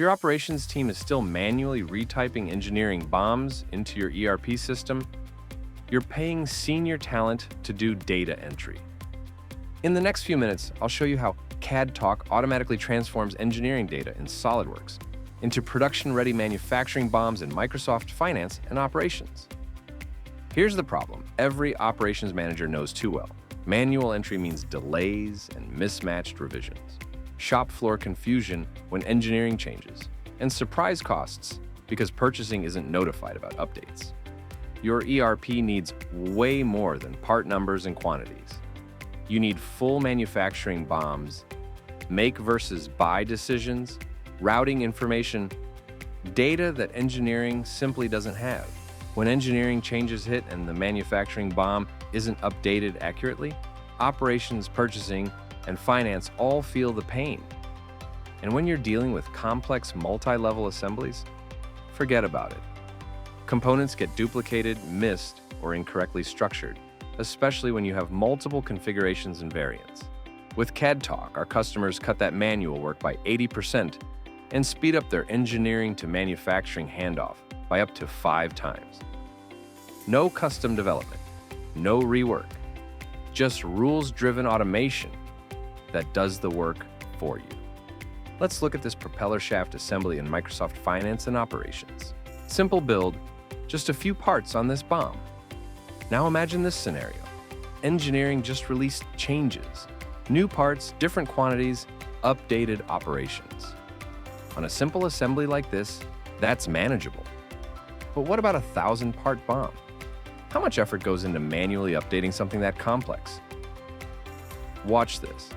your operations team is still manually retyping engineering bombs into your ERP system, you're paying senior talent to do data entry. In the next few minutes, I'll show you how cad-talk automatically transforms engineering data in SolidWorks into production-ready manufacturing bombs in Microsoft Finance and Operations. Here's the problem every operations manager knows too well. Manual entry means delays and mismatched revisions, shop floor confusion when engineering changes, and surprise costs because purchasing isn't notified about updates. Your ERP needs way more than part numbers and quantities. You need full manufacturing bombs, make versus buy decisions, routing information, data that engineering simply doesn't have. When engineering changes hit and the manufacturing bomb isn't updated accurately, operations, purchasing, and finance all feel the pain. And when you're dealing with complex multi-level assemblies, forget about it. Components get duplicated, missed, or incorrectly structured, especially when you have multiple configurations and variants. With cad-talk, our customers cut that manual work by 80% and speed up their engineering to manufacturing handoff by up to 5 times. No custom development, no rework, just rules-driven automation that does the work for you. Let's look at this propeller shaft assembly in Microsoft Finance and Operations. Simple build, just a few parts on this bomb. Now imagine this scenario. Engineering just released changes. New parts, different quantities, updated operations. On a simple assembly like this, that's manageable. But what about a 1,000-part bomb? How much effort goes into manually updating something that complex? Watch this.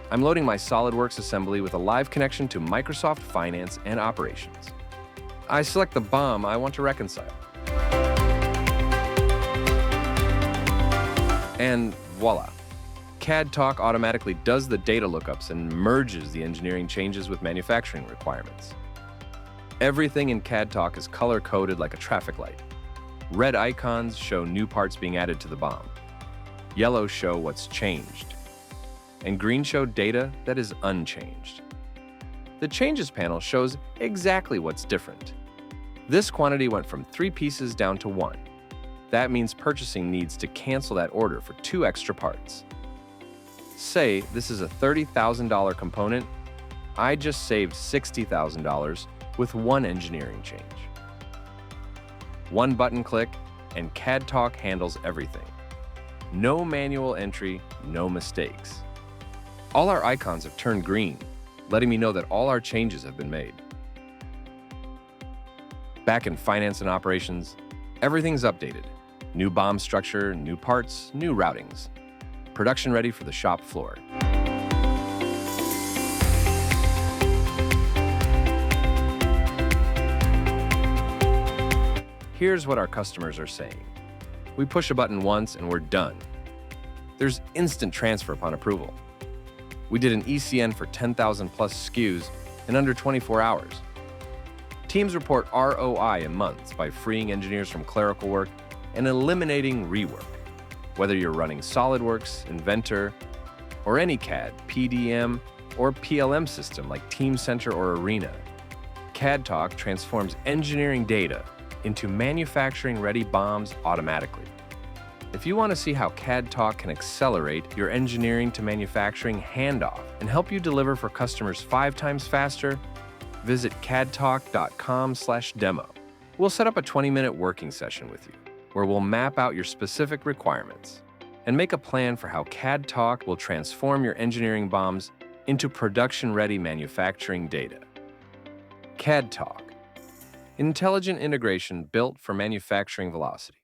I'm loading my SolidWorks assembly with a live connection to Microsoft Finance and Operations. I select the bomb I want to reconcile. And voila! cad-talk automatically does the data lookups and merges the engineering changes with manufacturing requirements. Everything in cad-talk is color-coded like a traffic light. Red icons show new parts being added to the bomb. Yellow show what's changed. And green show data that is unchanged. The Changes panel shows exactly what's different. This quantity went from 3 pieces down to 1. That means purchasing needs to cancel that order for 2 extra parts. Say this is a $30,000 component. I just saved $60,000 with 1 engineering change. 1 button click, and cad-talk handles everything. No manual entry, no mistakes. All our icons have turned green, letting me know that all our changes have been made. Back in Finance and Operations, everything's updated. New bomb structure, new parts, new routings. Production ready for the shop floor. Here's what our customers are saying. We push a button once and we're done. There's instant transfer upon approval. We did an ECN for 10,000 plus SKUs in under 24 hours. Teams report ROI in months by freeing engineers from clerical work and eliminating rework. Whether you're running SolidWorks, Inventor, or any CAD, PDM, or PLM system like Teamcenter or Arena, cad-talk transforms engineering data into manufacturing-ready bombs automatically. If you want to see how cad-talk can accelerate your engineering to manufacturing handoff and help you deliver for customers 5 times faster, visit cadtalk.com/demo. We'll set up a 20-minute working session with you, where we'll map out your specific requirements and make a plan for how cad-talk will transform your engineering bombs into production-ready manufacturing data. cad-talk, intelligent integration built for manufacturing velocity.